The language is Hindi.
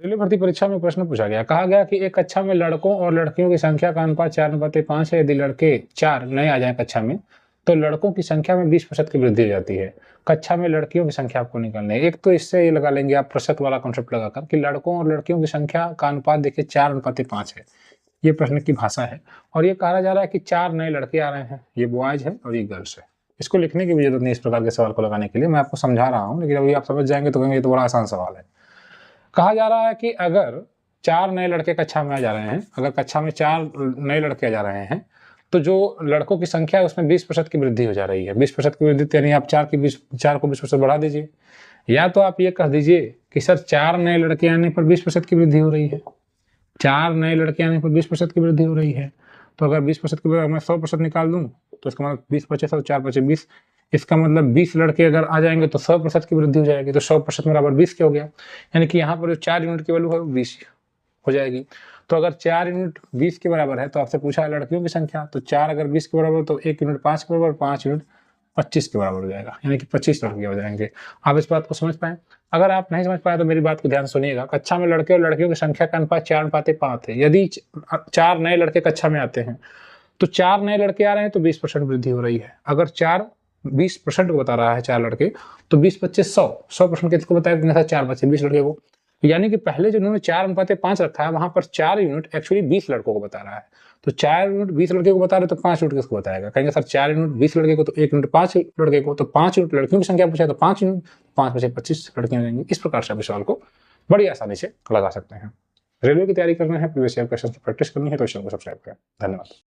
रेलवे भर्ती परीक्षा में प्रश्न पूछा गया, कहा गया कि एक कक्षा में लड़कों और लड़कियों की संख्या का अनुपात 4:5 है। यदि लड़के 4 नए आ जाए कक्षा में तो लड़कों की संख्या में 20% की वृद्धि हो जाती है। कक्षा में लड़कियों की संख्या आपको निकालनी है। एक तो इससे ये लगा लेंगे आप प्रतिशत वाला कॉन्सेप्ट लगाकर कि लड़कों और लड़कियों की संख्या का अनुपात देखिए 4:5 है। ये प्रश्न की भाषा है और ये कहा जा रहा है कि 4 नए लड़के आ रहे हैं, ये बॉयज है और ये गर्ल्स है। इसको लिखने की भी जरूरत नहीं इस प्रकार के सवाल को लगाने के लिए, मैं आपको समझा रहा हूँ, लेकिन अभी आप समझ जाएंगे तो कहेंगे ये तो बड़ा आसान सवाल है। कहा जा रहा है कि अगर 4 नए लड़के कक्षा में आ जा रहे हैं, अगर कक्षा में 4 नए लड़के आ जा रहे हैं तो जो लड़कों की संख्या है उसमें 20% की वृद्धि हो जा रही है। 20% की वृद्धि यानी आप 4 को 20% बढ़ा दीजिए, या तो आप ये कह दीजिए कि सर 4 नए लड़के आने पर 20% की वृद्धि हो रही है। 4 नए लड़के आने पर 20% की वृद्धि हो रही है। तो अगर 20% की वजह मैं 100% निकाल दूं तो इसका मतलब 20 बचे 100, 4 बचे 20, इसका मतलब 20 लड़के अगर आ जाएंगे तो 100% की वृद्धि हो जाएगी। तो 100% बराबर 20 क्या हो गया, यानी कि यहाँ पर जो 4 यूनिट की वैल्यू है वो 20 हो जाएगी। तो अगर 4 यूनिट 20 के बराबर है तो आपसे पूछा है लड़कियों की संख्या, तो 4 अगर 20 के बराबर तो 1 यूनिट 5 के बराबर, 5 यूनिट 25 के बराबर हो जाएगा, यानी कि 25 लड़के हो जाएंगे। आप इस बात को समझ पाए? अगर आप नहीं समझ पाए तो मेरी बात को ध्यान सुनिएगा। कक्षा में लड़के और लड़कियों की संख्या का अनुपात 4:5 है। यदि 4 नए लड़के कक्षा में आते हैं तो 4 नए लड़के आ रहे हैं तो 20% वृद्धि हो रही है। अगर 20% को बता रहा है 4 लड़के तो 20 बच्चे 100% किसको बताया, 4 बच्चे 20 लड़के को। यानी कि पहले जो उन्होंने 4:5 रखा है वहां पर 4 यूनिट एक्चुअली 20 लड़कों को बता रहा है। तो 4 यूनिट 20 लड़के को बता रहे तो 5 यूनिट किसको बताएगा, कहेंगे सर 4 यूनिट 20 लड़के को तो 1 यूनिट 5 लड़के को, तो 5 यूनिट लड़कियों की संख्या पूछा है तो 5 यूनिट 5 बचे 25 लड़कियां जाएंगी। इस प्रकार से आप इस सवाल को बड़ी आसानी से लगा सकते हैं। रेलवे की तैयारी करना है, प्रीवियस ईयर क्वेश्चन की प्रैक्टिस करनी है तो इस चैनल को सब्सक्राइब करें। धन्यवाद।